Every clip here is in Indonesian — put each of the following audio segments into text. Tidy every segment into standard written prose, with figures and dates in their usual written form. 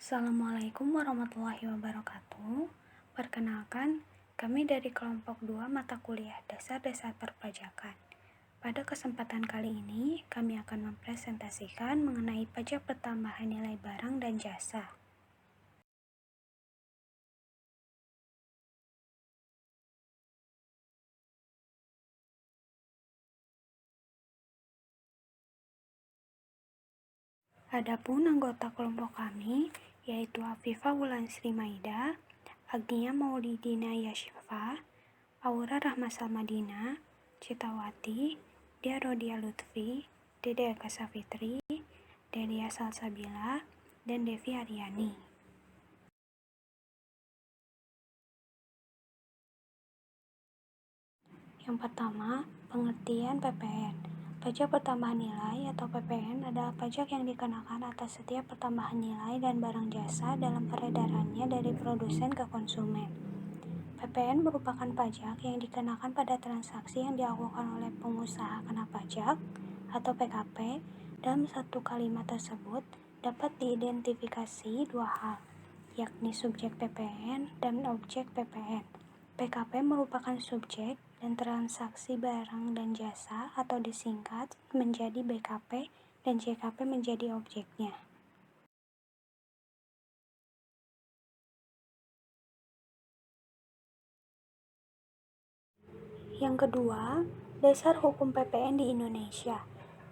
Assalamualaikum warahmatullahi wabarakatuh. Perkenalkan, kami dari kelompok 2 mata kuliah Dasar-Dasar Perpajakan. Pada kesempatan kali ini, kami akan mempresentasikan mengenai pajak pertambahan nilai barang dan jasa. Adapun anggota kelompok kami, yaitu Afifah Wulansri Maida, Agnia Maulidina Yashifa, Aura Rahma Salmadina, Citawati, Dia Rodia Lutfi, Dede Eka Safitri, Delia Salsabila, dan Devi Aryani. Yang pertama, pengertian PPN. Pajak pertambahan nilai atau PPN adalah pajak yang dikenakan atas setiap pertambahan nilai dan barang jasa dalam peredarannya dari produsen ke konsumen. PPN merupakan pajak yang dikenakan pada transaksi yang dilakukan oleh pengusaha kena pajak atau PKP. Dalam satu kalimat tersebut dapat diidentifikasi dua hal, yakni subjek PPN dan objek PPN. PKP merupakan subjek dan transaksi barang dan jasa atau disingkat menjadi BKP dan JKP menjadi objeknya. Yang kedua, dasar hukum PPN di Indonesia.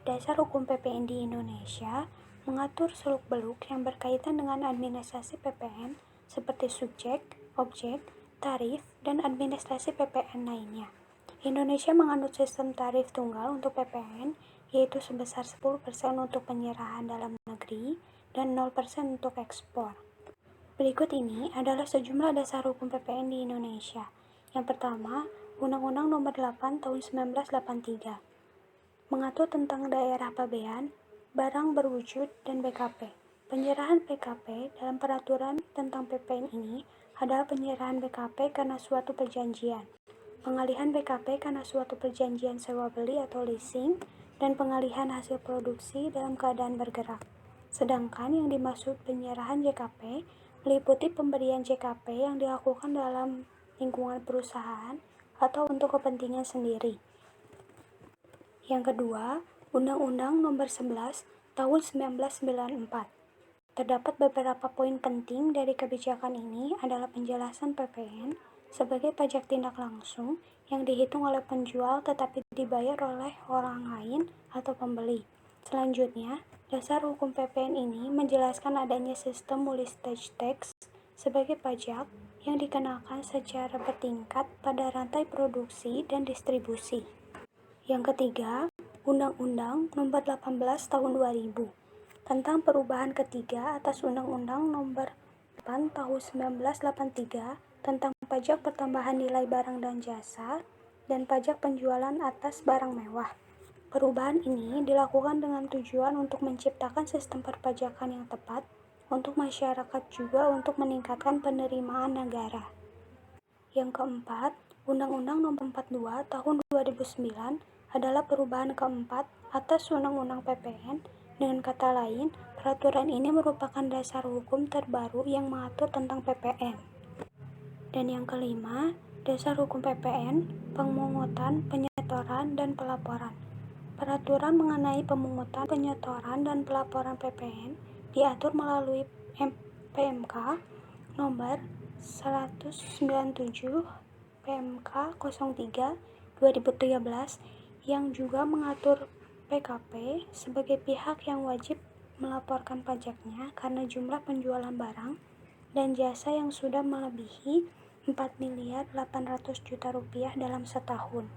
Dasar hukum PPN di Indonesia mengatur seluk-beluk yang berkaitan dengan administrasi PPN seperti subjek, objek, tarif, dan administrasi PPN lainnya. Indonesia menganut sistem tarif tunggal untuk PPN, yaitu sebesar 10% untuk penyerahan dalam negeri dan 0% untuk ekspor. Berikut ini adalah sejumlah dasar hukum PPN di Indonesia. Yang pertama, Undang-Undang Nomor 8 Tahun 1983 mengatur tentang daerah pabean, barang berwujud, dan BKP. Penyerahan BKP dalam peraturan tentang PPN ini adalah penyerahan BKP karena suatu perjanjian, pengalihan BKP karena suatu perjanjian sewa beli atau leasing, dan pengalihan hasil produksi dalam keadaan bergerak. Sedangkan yang dimaksud penyerahan JKP meliputi pemberian JKP yang dilakukan dalam lingkungan perusahaan atau untuk kepentingan sendiri. Yang kedua, Undang-Undang Nomor 11 Tahun 1994. Terdapat beberapa poin penting dari kebijakan ini adalah penjelasan PPN sebagai pajak tindak langsung yang dihitung oleh penjual tetapi dibayar oleh orang lain atau pembeli. Selanjutnya, dasar hukum PPN ini menjelaskan adanya sistem multi-stage tax sebagai pajak yang dikenakan secara bertingkat pada rantai produksi dan distribusi. Yang ketiga, Undang-Undang Nomor 18 Tahun 2000 tentang perubahan ketiga atas Undang-Undang Nomor 8 Tahun 1983 tentang pajak pertambahan nilai barang dan jasa dan pajak penjualan atas barang mewah. Perubahan ini dilakukan dengan tujuan untuk menciptakan sistem perpajakan yang tepat untuk masyarakat juga untuk meningkatkan penerimaan negara. Yang keempat, Undang-Undang Nomor 42 Tahun 2009 adalah perubahan keempat atas Undang-Undang PPN. Dengan kata lain, peraturan ini merupakan dasar hukum terbaru yang mengatur tentang PPN. Dan yang kelima, dasar hukum PPN, pemungutan, penyetoran, dan pelaporan. Peraturan mengenai pemungutan, penyetoran, dan pelaporan PPN diatur melalui PMK nomor 197 PMK 03 2013 yang juga mengatur PKP sebagai pihak yang wajib melaporkan pajaknya karena jumlah penjualan barang dan jasa yang sudah melebihi 4.800 juta rupiah dalam setahun.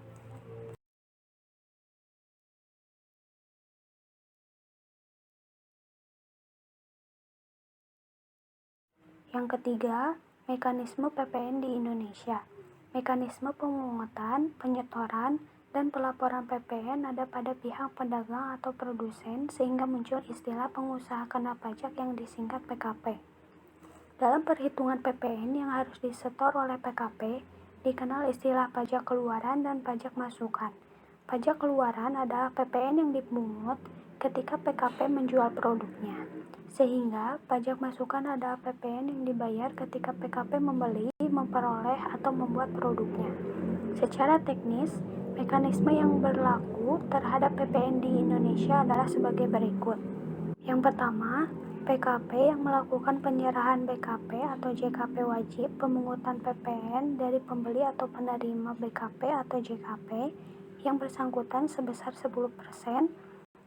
Yang ketiga, mekanisme PPN di Indonesia. Mekanisme pemungutan, penyetoran, dan pelaporan PPN ada pada pihak pedagang atau produsen sehingga muncul istilah pengusaha kena pajak yang disingkat PKP. Dalam perhitungan PPN yang harus disetor oleh PKP, dikenal istilah pajak keluaran dan pajak masukan. Pajak keluaran adalah PPN yang dipungut ketika PKP menjual produknya. Sehingga pajak masukan adalah PPN yang dibayar ketika PKP membeli, memperoleh, atau membuat produknya. Secara teknis, mekanisme yang berlaku terhadap PPN di Indonesia adalah sebagai berikut. Yang pertama, PKP yang melakukan penyerahan BKP atau JKP wajib pemungutan PPN dari pembeli atau penerima BKP atau JKP yang bersangkutan sebesar 10%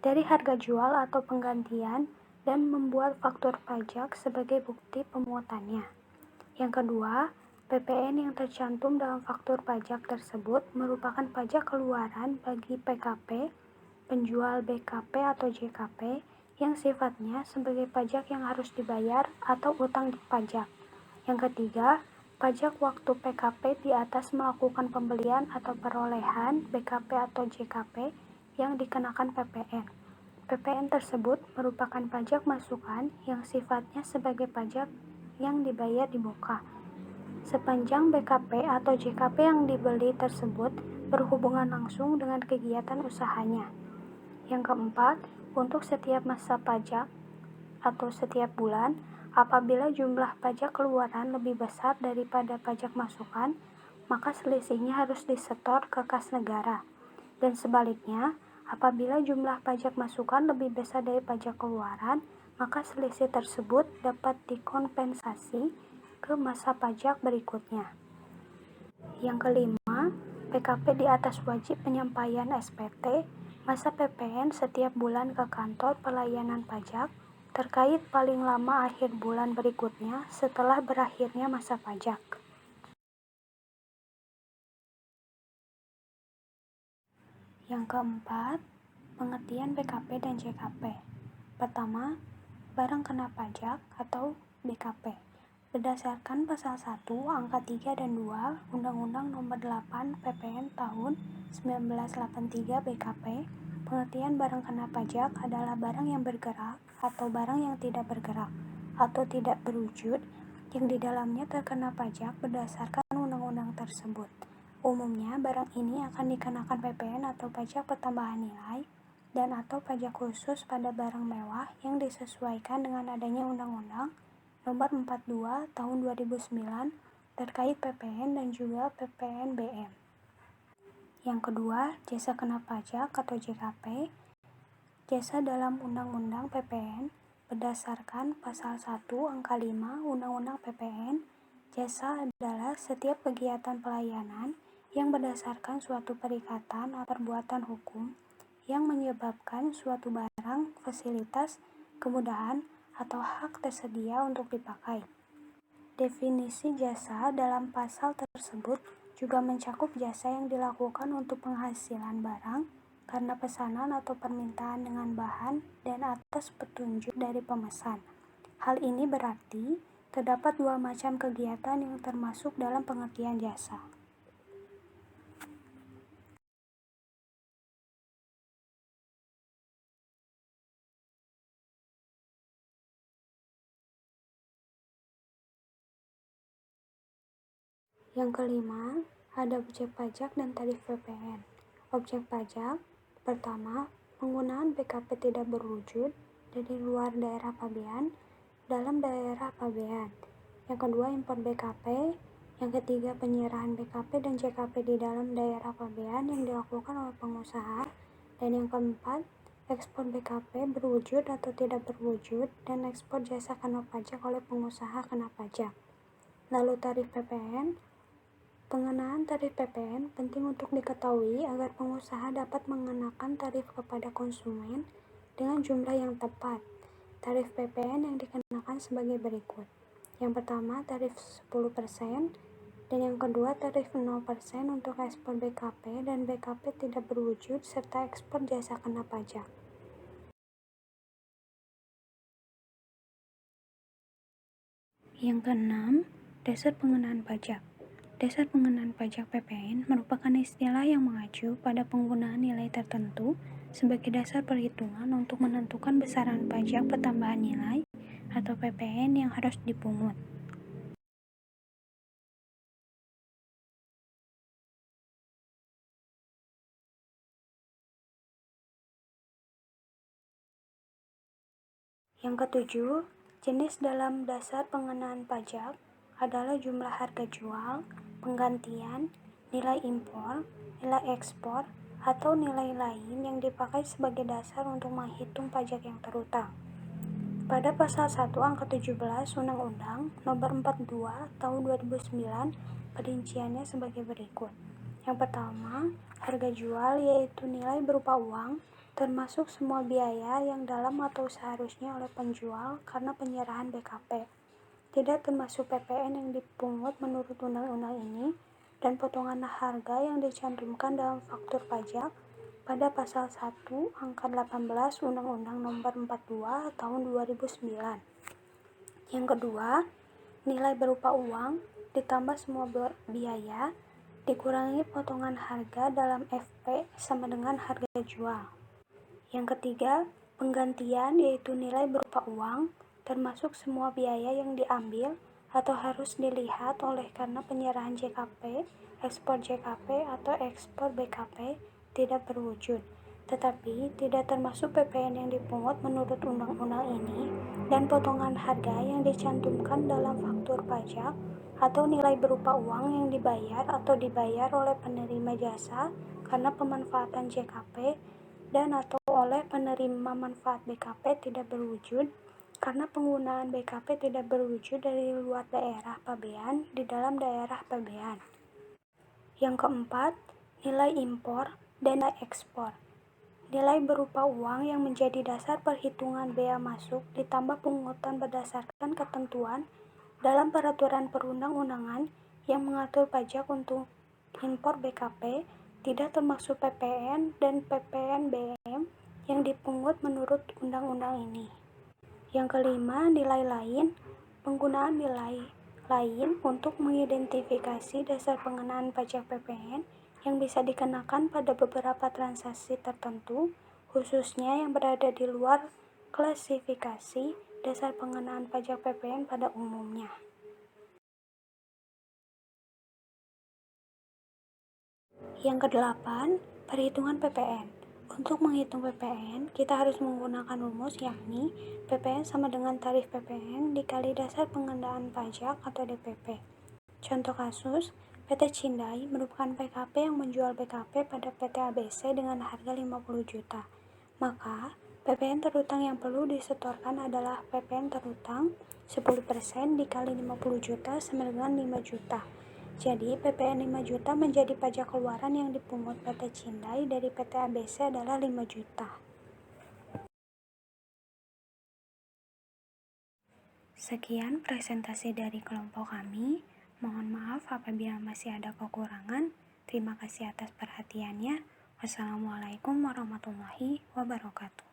dari harga jual atau penggantian dan membuat faktur pajak sebagai bukti pemungutannya. Yang kedua, PPN yang tercantum dalam faktur pajak tersebut merupakan pajak keluaran bagi PKP, penjual BKP atau JKP yang sifatnya sebagai pajak yang harus dibayar atau utang pajak. Yang ketiga, pajak waktu PKP di atas melakukan pembelian atau perolehan BKP atau JKP yang dikenakan PPN. PPN tersebut merupakan pajak masukan yang sifatnya sebagai pajak yang dibayar di muka sepanjang BKP atau JKP yang dibeli tersebut berhubungan langsung dengan kegiatan usahanya. Yang keempat, untuk setiap masa pajak atau setiap bulan, apabila jumlah pajak keluaran lebih besar daripada pajak masukan, maka selisihnya harus disetor ke kas negara. Dan sebaliknya, apabila jumlah pajak masukan lebih besar dari pajak keluaran, maka selisih tersebut dapat dikompensasi ke masa pajak berikutnya. Yang kelima, PKP di atas wajib penyampaian SPT masa PPN setiap bulan ke kantor pelayanan pajak terkait paling lama akhir bulan berikutnya setelah berakhirnya masa pajak. Yang keempat, pengertian BKP dan JKP. Pertama, barang kena pajak atau BKP. Berdasarkan pasal 1, angka 3 dan 2, Undang-Undang Nomor 8 PPN tahun 1983 BKP, pengertian barang kena pajak adalah barang yang bergerak atau barang yang tidak bergerak atau tidak berwujud yang di dalamnya terkena pajak berdasarkan undang-undang tersebut. Umumnya, barang ini akan dikenakan PPN atau pajak pertambahan nilai dan atau pajak khusus pada barang mewah yang disesuaikan dengan adanya Undang-Undang Nomor 42 Tahun 2009 terkait PPN dan juga PPNBM. Yang kedua, jasa kena pajak atau JKP. Jasa dalam Undang-Undang PPN berdasarkan pasal 1 angka 5 Undang-Undang PPN. Jasa adalah setiap kegiatan pelayanan yang berdasarkan suatu perikatan atau perbuatan hukum yang menyebabkan suatu barang, fasilitas, kemudahan, atau hak tersedia untuk dipakai. Definisi jasa dalam pasal tersebut juga mencakup jasa yang dilakukan untuk penghasilan barang karena pesanan atau permintaan dengan bahan dan atas petunjuk dari pemesan. Hal ini berarti terdapat dua macam kegiatan yang termasuk dalam pengertian jasa. Yang kelima, ada objek pajak dan tarif PPN. Objek pajak, pertama, penggunaan BKP tidak berwujud dari luar daerah pabean dalam daerah pabean. Yang kedua, impor BKP. Yang ketiga, penyerahan BKP dan JKP di dalam daerah pabean yang dilakukan oleh pengusaha. Dan yang keempat, ekspor BKP berwujud atau tidak berwujud dan ekspor jasa kena pajak oleh pengusaha kena pajak. Lalu tarif PPN. Pengenaan tarif PPN penting untuk diketahui agar pengusaha dapat mengenakan tarif kepada konsumen dengan jumlah yang tepat. Tarif PPN yang dikenakan sebagai berikut. Yang pertama, tarif 10%, dan yang kedua, tarif 0% untuk ekspor BKP dan BKP tidak berwujud serta ekspor jasa kena pajak. Yang keenam, dasar pengenaan pajak. Dasar pengenaan pajak PPN merupakan istilah yang mengacu pada penggunaan nilai tertentu sebagai dasar perhitungan untuk menentukan besaran pajak pertambahan nilai atau PPN yang harus dipungut. Yang ketujuh, jenis dalam dasar pengenaan pajak adalah jumlah harga jual, penggantian, nilai impor, nilai ekspor, atau nilai lain yang dipakai sebagai dasar untuk menghitung pajak yang terutang. Pada pasal 1 angka 17 Undang-Undang Nomor 42 Tahun 2009 perinciannya sebagai berikut. Yang pertama, harga jual yaitu nilai berupa uang, termasuk semua biaya yang dalam atau seharusnya oleh penjual karena penyerahan BKP. Tidak termasuk PPN yang dipungut menurut undang-undang ini dan potongan harga yang dicantumkan dalam faktur pajak pada pasal 1 angka 18 Undang-Undang Nomor 42 Tahun 2009. Yang kedua, nilai berupa uang ditambah semua biaya dikurangi potongan harga dalam FP sama dengan harga jual. Yang ketiga, penggantian yaitu nilai berupa uang termasuk semua biaya yang diambil atau harus dilihat oleh karena penyerahan JKP, ekspor JKP atau ekspor BKP tidak berwujud, tetapi tidak termasuk PPN yang dipungut menurut undang-undang ini dan potongan harga yang dicantumkan dalam faktur pajak atau nilai berupa uang yang dibayar atau dibayar oleh penerima jasa karena pemanfaatan JKP dan atau oleh penerima manfaat BKP tidak berwujud karena penggunaan BKP tidak berwujud dari luar daerah pabean di dalam daerah pabean. Yang keempat, nilai impor dan nilai ekspor. Nilai berupa uang yang menjadi dasar perhitungan bea masuk ditambah pungutan berdasarkan ketentuan dalam peraturan perundang-undangan yang mengatur pajak untuk impor BKP tidak termasuk PPN dan PPNBM yang dipungut menurut undang-undang ini. Yang kelima, nilai lain. Penggunaan nilai lain untuk mengidentifikasi dasar pengenaan pajak PPN yang bisa dikenakan pada beberapa transaksi tertentu, khususnya yang berada di luar klasifikasi dasar pengenaan pajak PPN pada umumnya. Yang kedelapan, perhitungan PPN. Untuk menghitung PPN, kita harus menggunakan rumus yakni PPN sama dengan tarif PPN dikali dasar pengenaan pajak atau DPP. Contoh kasus, PT Cindai merupakan PKP yang menjual BKP pada PT ABC dengan harga 50 juta. Maka, PPN terutang yang perlu disetorkan adalah PPN terutang 10% dikali 50 juta sama dengan 5 juta. Jadi, PPN 5 juta menjadi pajak keluaran yang dipungut PT Cindai dari PT ABC adalah 5 juta. Sekian presentasi dari kelompok kami. Mohon maaf apabila masih ada kekurangan. Terima kasih atas perhatiannya. Wassalamualaikum warahmatullahi wabarakatuh.